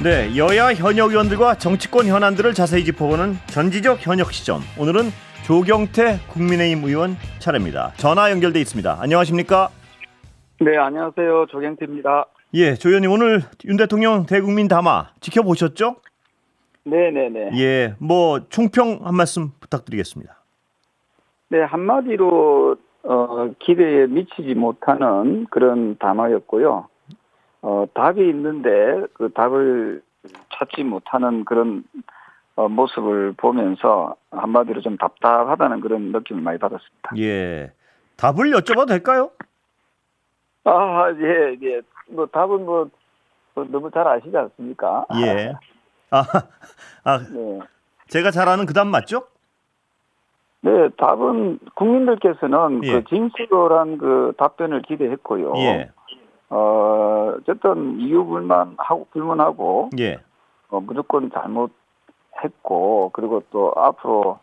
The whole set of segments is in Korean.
네, 여야 현역 의원들과 정치권 현안들을 자세히 짚어보는 전지적 현역 시점. 오늘은 조경태 국민의힘 의원 차례입니다. 전화 연결돼 있습니다. 안녕하십니까? 네, 안녕하세요. 조경태입니다. 예, 조 의원님 오늘 윤 대통령 대국민 담화 지켜보셨죠? 네네네. 예, 뭐 총평 한 말씀 부탁드리겠습니다. 네, 한마디로 기대에 미치지 못하는 그런 담화였고요. 답이 있는데 그 답을 찾지 못하는 그런 모습을 보면서 한마디로 좀 답답하다는 그런 느낌을 많이 받았습니다. 예, 답을 여쭤봐도 될까요? 예, 예. 뭐 답은 너무 잘 아시지 않습니까? 예. 아, 네. 제가 잘 아는 그 답 맞죠? 네, 답은 국민들께서는 예. 그 진실한 그 답변을 기대했고요. 예, 어쨌든 이유 불문하고 예, 무조건 잘못했고 그리고 또 앞으로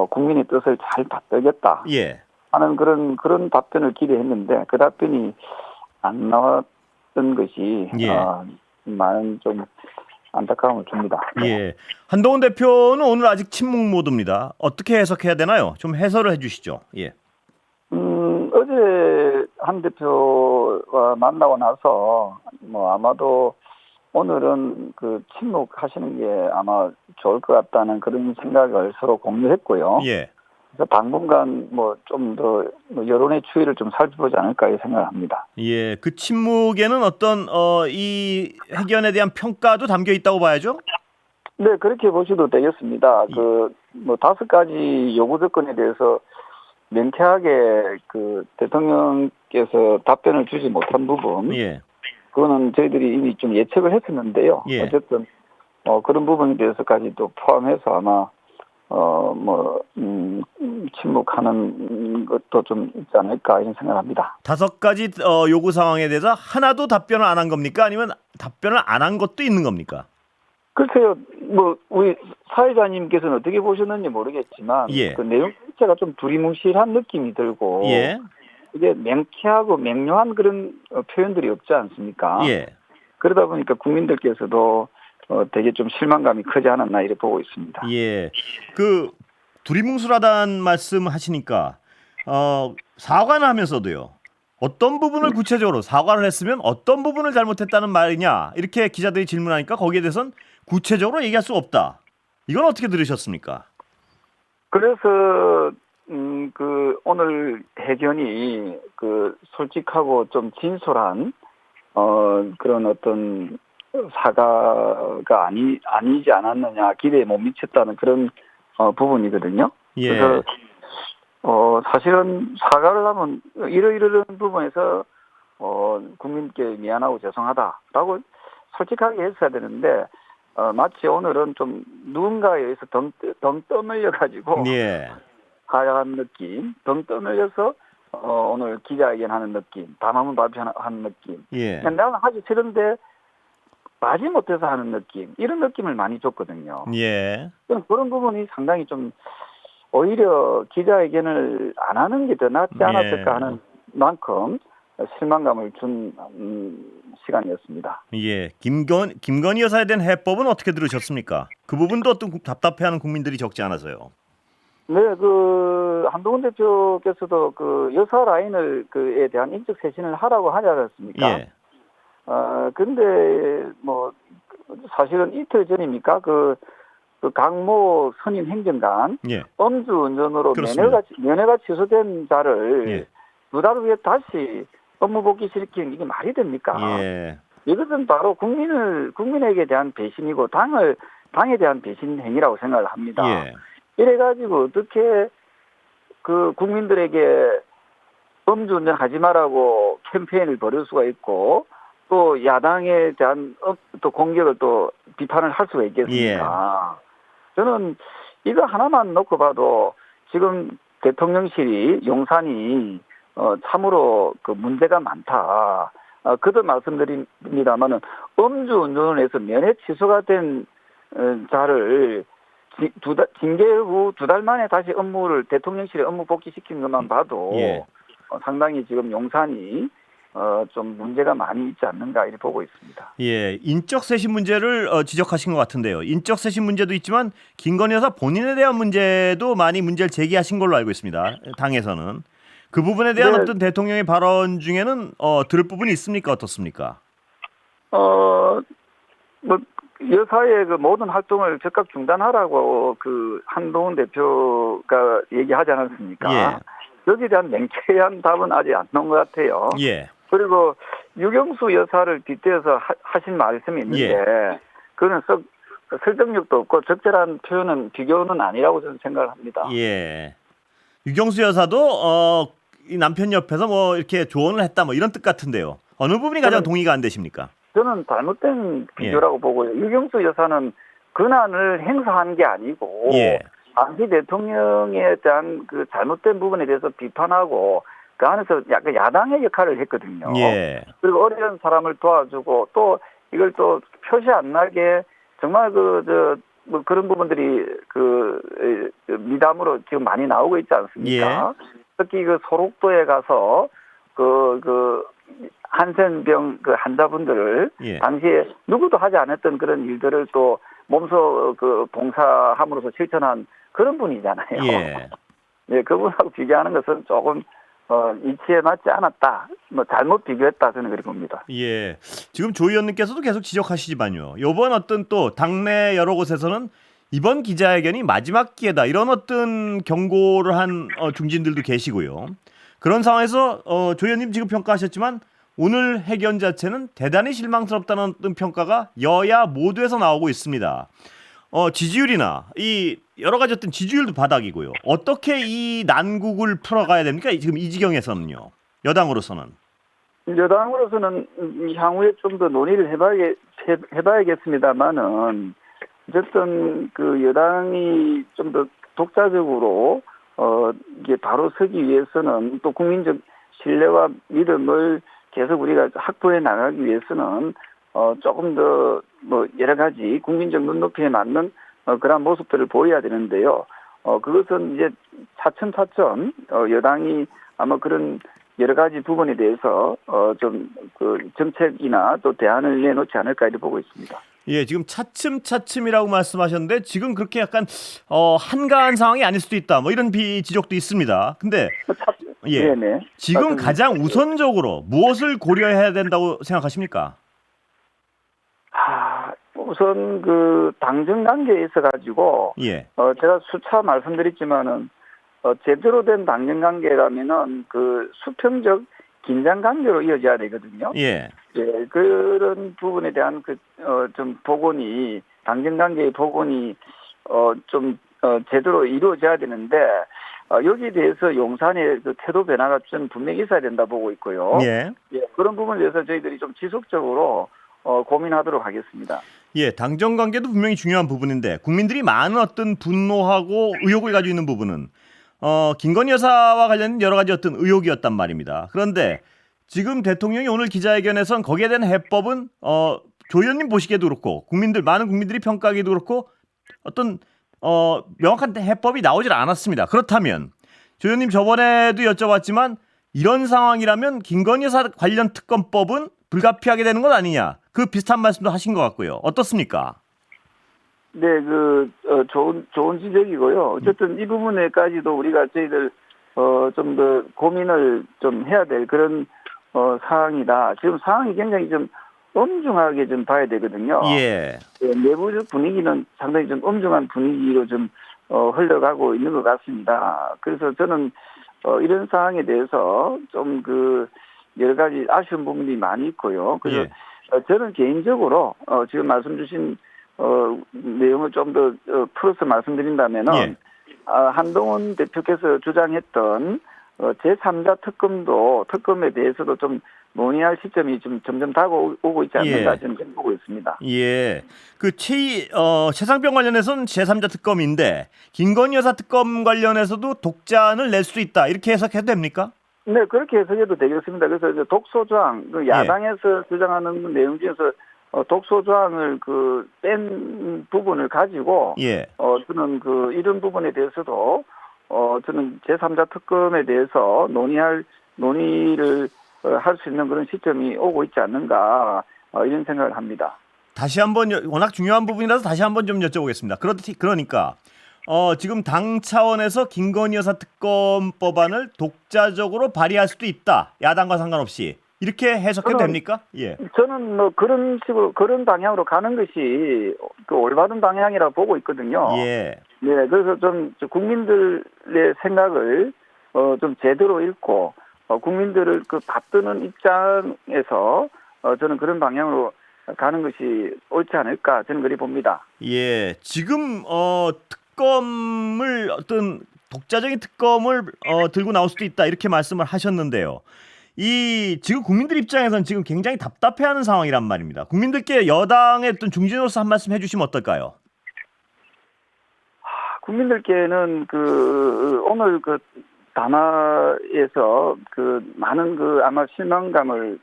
국민의 뜻을 잘 받들겠다 예. 하는 그런 답변을 기대했는데 그 답변이 안 나왔던 것이 예. 많은 좀 안타까움을 줍니다. 예. 한동훈 대표는 오늘 아직 침묵 모드입니다. 어떻게 해석해야 되나요? 좀 해설을 해주시죠. 예. 어제 한 대표와 만나고 나서 뭐 아마도 오늘은 그 침묵하시는 게 아마 좋을 것 같다는 그런 생각을 서로 공유했고요. 예. 그래서 당분간 뭐 좀 더 여론의 추이를 좀 살펴보지 않을까 이 생각을 합니다. 예. 그 침묵에는 어떤 이 해견에 대한 평가도 담겨 있다고 봐야죠. 네, 그렇게 보셔도 되겠습니다. 예. 그 뭐 5가지 요구 조건에 대해서 명쾌하게 그 대통령께서 답변을 주지 못한 부분, 예. 그거는 저희들이 이미 좀 예측을 했었는데요. 예. 어쨌든 그런 부분에 대해서까지도 포함해서 아마 침묵하는 것도 좀 있지 않을까 이런 생각을 합니다. 5가지 요구 사항에 대해서 하나도 답변을 안 한 겁니까? 아니면 답변을 안 한 것도 있는 겁니까? 글쎄요, 뭐 우리 사회자님께서는 어떻게 보셨는지 모르겠지만 예. 그 내용 자체가 좀 두리뭉실한 느낌이 들고 예. 이게 명쾌하고 명료한 그런 표현들이 없지 않습니까? 예. 그러다 보니까 국민들께서도 되게 좀 실망감이 크지 않았나 이렇게 보고 있습니다. 예. 그 두리뭉술하다는 말씀 하시니까 사과는 하면서도요. 어떤 부분을 구체적으로 사과를 했으면 어떤 부분을 잘못했다는 말이냐 이렇게 기자들이 질문하니까 거기에 대해서는 구체적으로 얘기할 수 없다. 이건 어떻게 들으셨습니까? 그래서 그 오늘 해견이 그 솔직하고 좀 진솔한 그런 어떤 사과가 아니지 않았느냐 기대에 못 미쳤다는 그런 부분이거든요. 예. 그래서 사실은 사과를 하면 이러이러한 부분에서 국민께 미안하고 죄송하다라고 솔직하게 했어야 되는데 마치 오늘은 좀 누군가에 의해서 덩 떠밀려 가지고 예. 하야한 느낌, 덩 떠밀려서 오늘 기자회견하는 느낌, 담화문 발표하는 느낌. 예. 나는 하기 싫은데 마지 못해서 하는 느낌, 이런 느낌을 많이 줬거든요. 예. 그런 부분이 상당히 좀 오히려 기자회견을 안 하는 게 더 낫지 않았을까 하는 만큼 실망감을 준 시간이었습니다. 예. 김건희 여사에 대한 해법은 어떻게 들으셨습니까? 그 부분도 어떤 답답해하는 국민들이 적지 않아서요. 네, 그 한동훈 대표께서도 그 여사 라인을 그에 대한 인적 쇄신을 하라고 하지 않았습니까? 예. 근데 뭐 사실은 이틀 전입니까? 그 강모 선임 행정관 예. 음주운전으로 그렇습니다. 면회가 취소된 자를 예. 2달 후에 다시 업무 복귀 시키는 게 말이 됩니까? 예. 이것은 바로 국민에게 대한 배신이고 당에 대한 배신 행위라고 생각을 합니다. 예. 이래가지고 어떻게 그 국민들에게 음주운전 하지 말라고 캠페인을 벌일 수가 있고 또 야당에 대한 또 공격을 또 비판을 할 수가 있겠습니까? 저는 이거 하나만 놓고 봐도 지금 대통령실이 용산이 참으로 그 문제가 많다. 그도 말씀드립니다만은 음주운전을 해서 면회 취소가 된 자를 징계 후 2달 만에 다시 대통령실에 업무 복귀시킨 것만 봐도 예. 상당히 지금 용산이 좀 문제가 많이 있지 않는가 이렇게 보고 있습니다. 예, 인적 쇄신 문제를 지적하신 것 같은데요. 인적 쇄신 문제도 있지만 김건희 여사 본인에 대한 문제도 많이 문제를 제기하신 걸로 알고 있습니다. 당에서는 그 부분에 대한 네. 어떤 대통령의 발언 중에는 들을 부분이 있습니까? 어떻습니까? 뭐 여사의 그 모든 활동을 즉각 중단하라고 그 한동훈 대표가 얘기하지 않았습니까? 예. 여기에 대한 맹쾌한 답은 아직 안 나온 것 같아요. 예. 그리고 유경수 여사를 빗대어서 하신 말씀이 있는데 그거는 설득력도 없고 적절한 표현은 비교는 아니라고 저는 생각을 합니다. 예. 유경수 여사도 이 남편 옆에서 뭐 이렇게 조언을 했다 뭐 이런 뜻 같은데요. 어느 부분이 가장 동의가 안 되십니까? 저는 잘못된 비교라고 보고요. 유경수 여사는 권한을 행사한 게 아니고 예. 당시 대통령에 대한 그 잘못된 부분에 대해서 비판하고 그 안에서 약간 야당의 역할을 했거든요. 예. 그리고 어려운 사람을 도와주고 또 이걸 또 표시 안 나게 정말 뭐 그런 부분들이 미담으로 지금 많이 나오고 있지 않습니까? 특히 그 소록도에 가서 한센병 그 환자분들을 당시에 누구도 하지 않았던 그런 일들을 또 몸소 그 봉사함으로써 실천한 그런 분이잖아요. 예. 네, 그분하고 비교하는 것은 조금 이치에 맞지 않았다. 뭐 잘못 비교했다 저는 그렇게 봅니다. 예. 지금 조 의원님께서도 계속 지적하시지만요. 이번 어떤 또 당내 여러 곳에서는 이번 기자회견이 마지막 기회다 이런 어떤 경고를 한 중진들도 계시고요. 그런 상황에서 조 의원님 지금 평가하셨지만 오늘 회견 자체는 대단히 실망스럽다는 어떤 평가가 여야 모두에서 나오고 있습니다. 지지율이나 이 여러 가지 어떤 지지율도 바닥이고요. 어떻게 이 난국을 풀어가야 됩니까? 지금 이 지경에서는요. 여당으로서는. 여당으로서는 향후에 좀 더 논의를 해봐야겠습니다만은 어쨌든 그 여당이 좀 더 독자적으로 이게 바로 서기 위해서는 또 국민적 신뢰와 믿음을 계속 우리가 확보해 나가기 위해서는 조금 더 뭐 여러 가지 국민적 눈높이에 맞는 그런 모습들을 보여야 되는데요. 그것은 이제 차츰차츰 여당이 아마 그런 여러 가지 부분에 대해서 좀 그 정책이나 또 대안을 내놓지 않을까 이렇게 보고 있습니다. 예, 지금 차츰차츰이라고 말씀하셨는데 지금 그렇게 약간 한가한 상황이 아닐 수도 있다. 뭐 이런 지적도 있습니다. 근데 네네. 지금 가장 우선적으로 무엇을 고려해야 된다고 생각하십니까? 우선 그 당정 관계에 있어 가지고 제가 수차 말씀드렸지만은 제대로 된 당정 관계라면은 그 수평적 긴장 관계로 이어져야 되거든요. 예, 그런 부분에 대한 좀 복원이 당정 관계의 복원이 좀 제대로 이루어져야 되는데 여기에 대해서 용산의 그 태도 변화가 좀 분명히 있어야 된다 보고 있고요. 그런 부분에 대해서 저희들이 좀 지속적으로 고민하도록 하겠습니다. 예, 당정 관계도 분명히 중요한 부분인데 국민들이 많은 어떤 분노하고 의혹을 가지고 있는 부분은 김건희 여사와 관련된 여러 가지 어떤 의혹이었단 말입니다. 그런데 지금 대통령이 오늘 기자회견에선 거기에 대한 해법은 조 의원님 보시기에도 그렇고 많은 국민들이 평가하기도 그렇고 어떤 명확한 해법이 나오질 않았습니다. 그렇다면 조 의원님 저번에도 여쭤봤지만 이런 상황이라면 김건희 여사 관련 특검법은 불가피하게 되는 것 아니냐. 그 비슷한 말씀도 하신 것 같고요. 어떻습니까? 네, 좋은 지적이고요. 어쨌든 이 부분에까지도 우리가 저희들 좀 더 고민을 좀 해야 될 그런 상황이다. 지금 상황이 굉장히 좀 엄중하게 좀 봐야 되거든요. 내부적 분위기는 상당히 좀 엄중한 분위기로 좀 흘러가고 있는 것 같습니다. 그래서 저는 이런 상황에 대해서 좀 여러 가지 아쉬운 부분이 많이 있고요. 그래서 저는 개인적으로 지금 말씀 주신 내용을 좀 더 풀어서 말씀드린다면은 한동훈 대표께서 주장했던 제3자 특검에 대해서도 좀 논의할 시점이 좀 점점 다가오고 있지 않는가 저는 보고 있습니다. 최상병 관련해서는 제3자 특검인데 김건희 여사 특검 관련해서도 독자안을 낼 수 있다 이렇게 해석해도 됩니까? 네, 그렇게 해석해도 되겠습니다. 그래서 이제 독소조항, 야당에서 주장하는 내용 중에서 독소조항을 뺀 부분을 가지고 저는 이런 부분에 대해서도 저는 제3자 특검에 대해서 논의를 할 수 있는 그런 시점이 오고 있지 않는가 이런 생각을 합니다. 다시 한번 워낙 중요한 부분이라서 다시 한번 좀 여쭤보겠습니다. 그러니까 지금 당 차원에서 김건희 여사 특검 법안을 독자적으로 발의할 수도 있다. 야당과 상관없이. 이렇게 해석해도 됩니까? 예. 저는 뭐 그런 식으로 그런 방향으로 가는 것이 그 올바른 방향이라고 보고 있거든요. 예. 네, 그래서 좀 국민들의 생각을 좀 제대로 읽고 국민들을 그 받드는 입장에서 저는 그런 방향으로 가는 것이 옳지 않을까 저는 그리 봅니다. 예. 지금 특검을 어떤 독자적인 특검을 들고 나올 수도 있다. 이렇게 말씀을 하셨는데요. 이 지금 국민들 입장에서는 지금 굉장히 답답해하는 상황이란 말입니다. 국민들께 여당의 어떤 중진으로서 한 말씀 해주시면 어떨까요? 국민들께는 그 오늘 그 담화에서 그 많은 그 아마 실망감을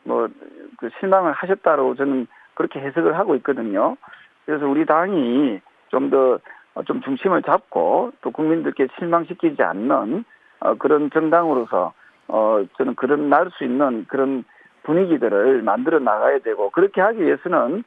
그 실망을 하셨다고 저는 그렇게 해석을 하고 있거든요. 그래서 우리 당이 좀 더 좀 중심을 잡고 또 국민들께 실망시키지 않는 그런 정당으로서 저는 그런 날 수 있는 그런 분위기들을 만들어 나가야 되고 그렇게 하기 위해서는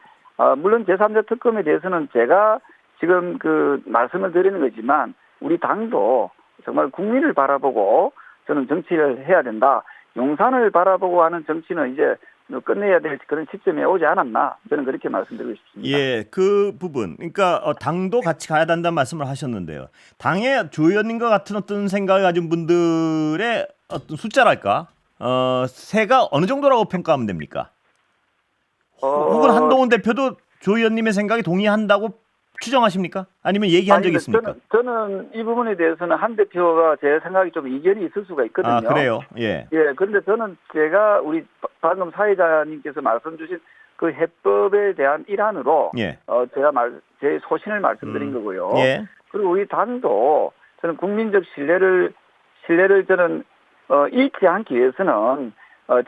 물론 제3자 특검에 대해서는 제가 지금 그 말씀을 드리는 거지만 우리 당도 정말 국민을 바라보고 저는 정치를 해야 된다. 용산을 바라보고 하는 정치는 이제 끝내야 될 그런 시점에 오지 않았나 저는 그렇게 말씀드리고 싶습니다. 예, 그 부분. 그러니까 당도 같이 가야 된다는 말씀을 하셨는데요. 당의 조 의원님과 같은 어떤 생각을 가진 분들의 어떤 숫자랄까? 세가 어느 정도라고 평가하면 됩니까? 혹은 한동훈 대표도 조 의원님의 생각에 동의한다고 추정하십니까? 아니면 얘기한 적이 있습니까? 저는 이 부분에 대해서는 한 대표가 제 생각이 좀 이견이 있을 수가 있거든요. 아, 그래요? 예. 예, 그런데 저는 제가 우리 방금 사회자님께서 말씀 주신 그 해법에 대한 일환으로 예. 제가 제 소신을 말씀드린 거고요. 예. 그리고 우리 당도 저는 국민적 신뢰를 저는 잃지 않기 위해서는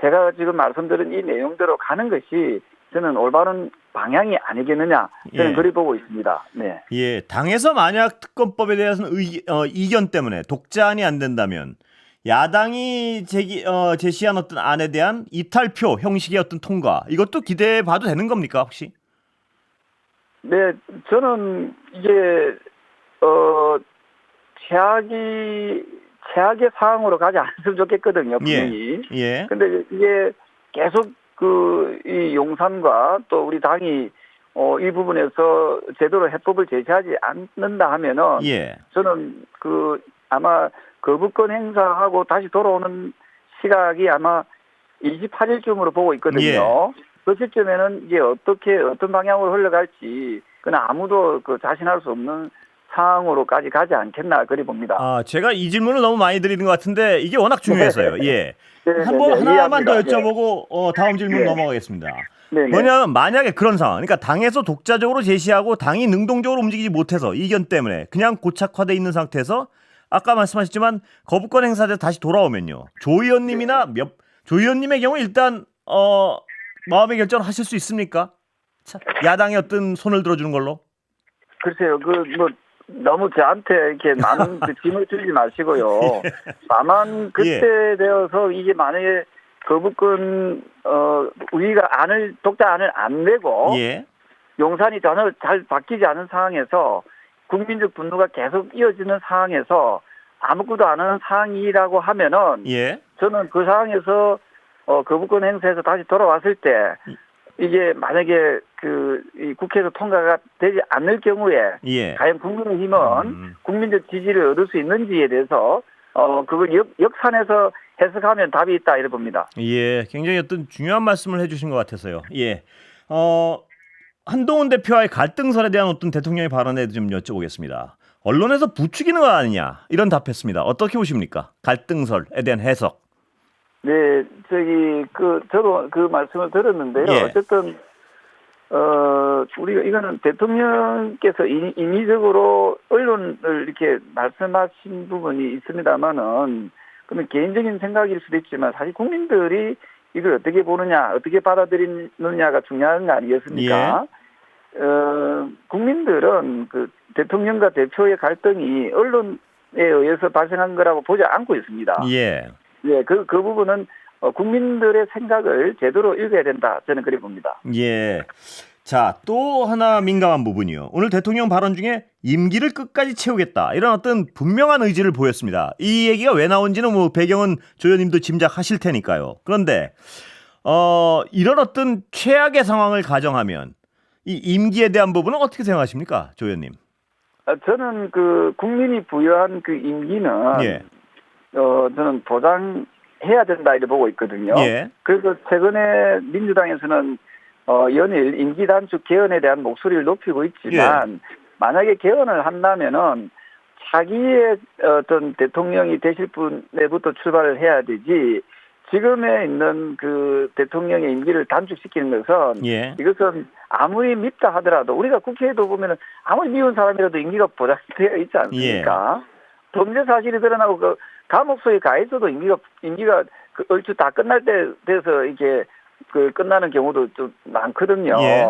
제가 지금 말씀드린 이 내용대로 가는 것이 저는 올바른 방향이 아니겠느냐 저는 예. 그리 보고 있습니다. 네. 예, 당에서 만약 특검법에 대해서는 이견 때문에 독자안이 안 된다면 야당이 제시한 어떤 안에 대한 이탈표 형식의 어떤 통과 이것도 기대해 봐도 되는 겁니까 혹시? 네, 저는 이게 최악의 상황으로 가지 않았으면 좋겠거든요, 분명히. 예. 근데 이게 계속 이 용산과 또 우리 당이 이 부분에서 제대로 해법을 제시하지 않는다 하면은 예. 저는 아마 거부권 행사하고 다시 돌아오는 시각이 아마 28일쯤으로 보고 있거든요. 예. 그 시점에는 이게 어떤 방향으로 흘러갈지 그건 아무도 자신할 수 없는 상황으로까지 가지 않겠나 그리 봅니다. 아, 제가 이 질문을 너무 많이 드리는 것 같은데 이게 워낙 중요해서요. 예. 네, 하나만 더 이해합니다. 여쭤보고 다음 질문 네. 넘어가겠습니다. 네. 뭐냐면 만약에 그런 상황, 그러니까 당에서 독자적으로 제시하고 당이 능동적으로 움직이지 못해서 이견 때문에 그냥 고착화돼 있는 상태에서 아까 말씀하셨지만 거부권 행사돼서 다시 돌아오면요. 조 의원님이나 조 의원님의 경우 일단 마음의 결정을 하실 수 있습니까? 야당의 어떤 손을 들어주는 걸로? 글쎄요, 너무 저한테 이렇게 많은 짐을 주지 마시고요. 다만 그때 되어서 이게 만약에 거부권 우리가 독자안을 안 내고 예. 용산이 전혀 잘 바뀌지 않은 상황에서 국민적 분노가 계속 이어지는 상황에서 아무것도 안 하는 상황이라고 하면은 예. 저는 그 상황에서 거부권 행사에서 다시 돌아왔을 때 이게 만약에 이 국회에서 통과가 되지 않을 경우에 예. 과연 국민의힘은 국민적 지지를 얻을 수 있는지에 대해서 그걸 역산해서 해석하면 답이 있다 이래 봅니다. 예, 굉장히 어떤 중요한 말씀을 해주신 것 같아서요. 예, 한동훈 대표와의 갈등설에 대한 어떤 대통령의 발언에 좀 여쭤보겠습니다. 언론에서 부추기는 거 아니냐 이런 답했습니다. 어떻게 보십니까? 갈등설에 대한 해석. 네, 저도 그 말씀을 들었는데요. 예. 어쨌든 우리가 이거는 대통령께서 인위적으로 언론을 이렇게 말씀하신 부분이 있습니다만은 그러면 개인적인 생각일 수도 있지만 사실 국민들이 이걸 어떻게 보느냐, 어떻게 받아들이느냐가 중요한 거 아니겠습니까? 국민들은 대통령과 대표의 갈등이 언론에 의해서 발생한 거라고 보지 않고 있습니다. 예. 예, 그 부분은 국민들의 생각을 제대로 읽어야 된다. 저는 그렇게 봅니다. 예. 자, 또 하나 민감한 부분이요. 오늘 대통령 발언 중에 임기를 끝까지 채우겠다. 이런 어떤 분명한 의지를 보였습니다. 이 얘기가 왜 나온지는 뭐 배경은 조 의원님도 짐작하실 테니까요. 그런데 이런 어떤 최악의 상황을 가정하면 이 임기에 대한 부분은 어떻게 생각하십니까, 조 의원님? 저는 그 국민이 부여한 그 임기는 예. 저는 보장해야 된다 이렇게 보고 있거든요. 예. 그래서 최근에 민주당에서는 연일 임기 단축 개헌에 대한 목소리를 높이고 있지만 만약에 개헌을 한다면은 자기의 어떤 대통령이 되실 분에부터 출발을 해야 되지 지금에 있는 그 대통령의 임기를 단축시키는 것은 예. 이것은 아무리 밉다 하더라도 우리가 국회에도 보면은 아무리 미운 사람이라도 임기가 보장되어 있지 않습니까? 범죄 사실이 드러나고 그 감옥 속에 가 있어도 임기가 그 얼추 다 끝날 때 돼서 이게 그 끝나는 경우도 좀 많거든요. 예.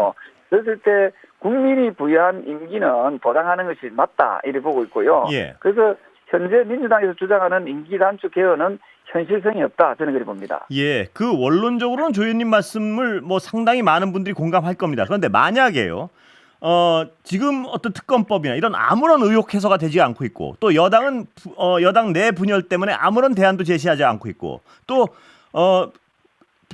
그랬을 때 국민이 부여한 임기는 보장하는 것이 맞다 이렇게 보고 있고요. 예. 그래서 현재 민주당에서 주장하는 임기 단축 개헌은 현실성이 없다 저는 그렇게 봅니다. 예, 그 원론적으로는 조 의원님 말씀을 뭐 상당히 많은 분들이 공감할 겁니다. 그런데 만약에요, 지금 어떤 특검법이나 이런 아무런 의혹 해소가 되지 않고 있고, 또 여당은 여당 내 분열 때문에 아무런 대안도 제시하지 않고 있고, 또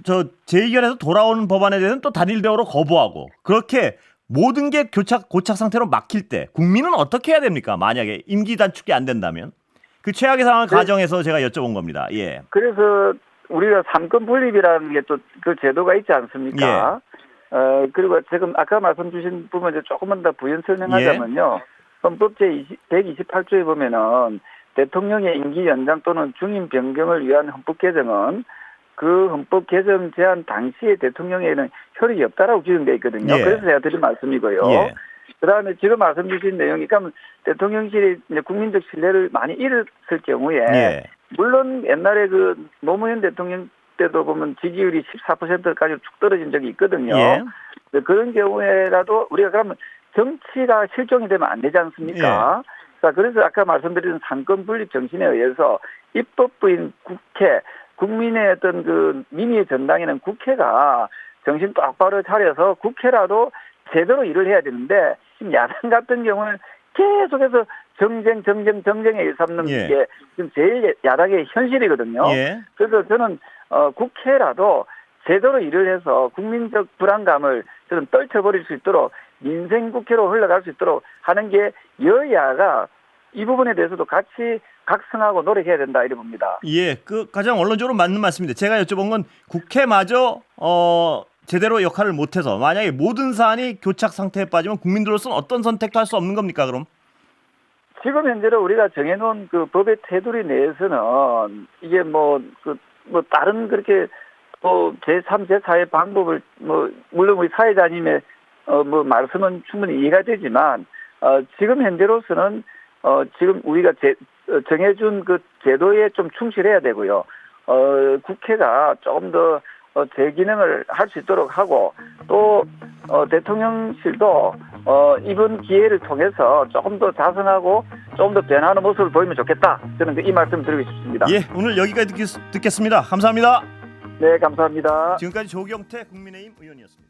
저 재의결해서 돌아오는 법안에 대해서는 또 단일 대우로 거부하고, 그렇게 모든 게 고착 상태로 막힐 때 국민은 어떻게 해야 됩니까? 만약에 임기 단축이 안 된다면 그 최악의 상황을 가정해서 제가 여쭤본 겁니다. 예. 그래서 우리가 삼권 분립이라는 게 또 그 제도가 있지 않습니까? 그리고 지금 아까 말씀 주신 부분 이제 조금만 더 부연 설명하자면요. 헌법 제 128조에 보면은 대통령의 임기 연장 또는 중임 변경을 위한 헌법 개정은 그 헌법 개정 제안 당시에 대통령에는 효력이 없다라고 규정되어 있거든요. 예. 그래서 제가 드린 말씀이고요. 예. 그다음에 지금 말씀 주신 내용이 그러니까 대통령실이 이제 국민적 신뢰를 많이 잃었을 경우에 예. 물론 옛날에 그 노무현 대통령 때도 보면 지지율이 14%까지 쭉 떨어진 적이 있거든요. 예. 그런 경우에라도 우리가 그러면 정치가 실종이 되면 안 되지 않습니까? 자, 그래서 아까 말씀드린 상권 분립 정신에 의해서 입법부인 국회, 국민의 어떤 그 민의의 전당에는 국회가 정신 똑바로 차려서 국회라도 제대로 일을 해야 되는데 지금 야당 같은 경우는 계속해서 정쟁에 일삼는 게 지금 제일 야당의 현실이거든요. 예. 그래서 저는 국회라도 제대로 일을 해서 국민적 불안감을 저는 떨쳐버릴 수 있도록 민생 국회로 흘러갈 수 있도록 하는 게 여야가 이 부분에 대해서도 같이 각성하고 노력해야 된다 이렇게 봅니다. 예, 그 가장 원론적으로 맞는 말씀인데 제가 여쭤본 건 국회마저 제대로 역할을 못해서 만약에 모든 사안이 교착 상태에 빠지면 국민들로서는 어떤 선택도 할 수 없는 겁니까? 그럼? 지금 현재로 우리가 정해놓은 그 법의 테두리 내에서는 이게 뭐 다른 그렇게 제3, 제4의 방법을 물론 우리 사회자님의 말씀은 충분히 이해가 되지만 지금 현재로서는 지금 우리가 정해준 그 제도에 좀 충실해야 되고요. 국회가 조금 더 제 기능을 할 수 있도록 하고 또 대통령실도 이번 기회를 통해서 조금 더 자성하고 조금 더 변하는 모습을 보이면 좋겠다. 저는 이 말씀 드리고 싶습니다. 예, 오늘 여기까지 듣겠습니다. 감사합니다. 네, 감사합니다. 지금까지 조경태 국민의힘 의원이었습니다.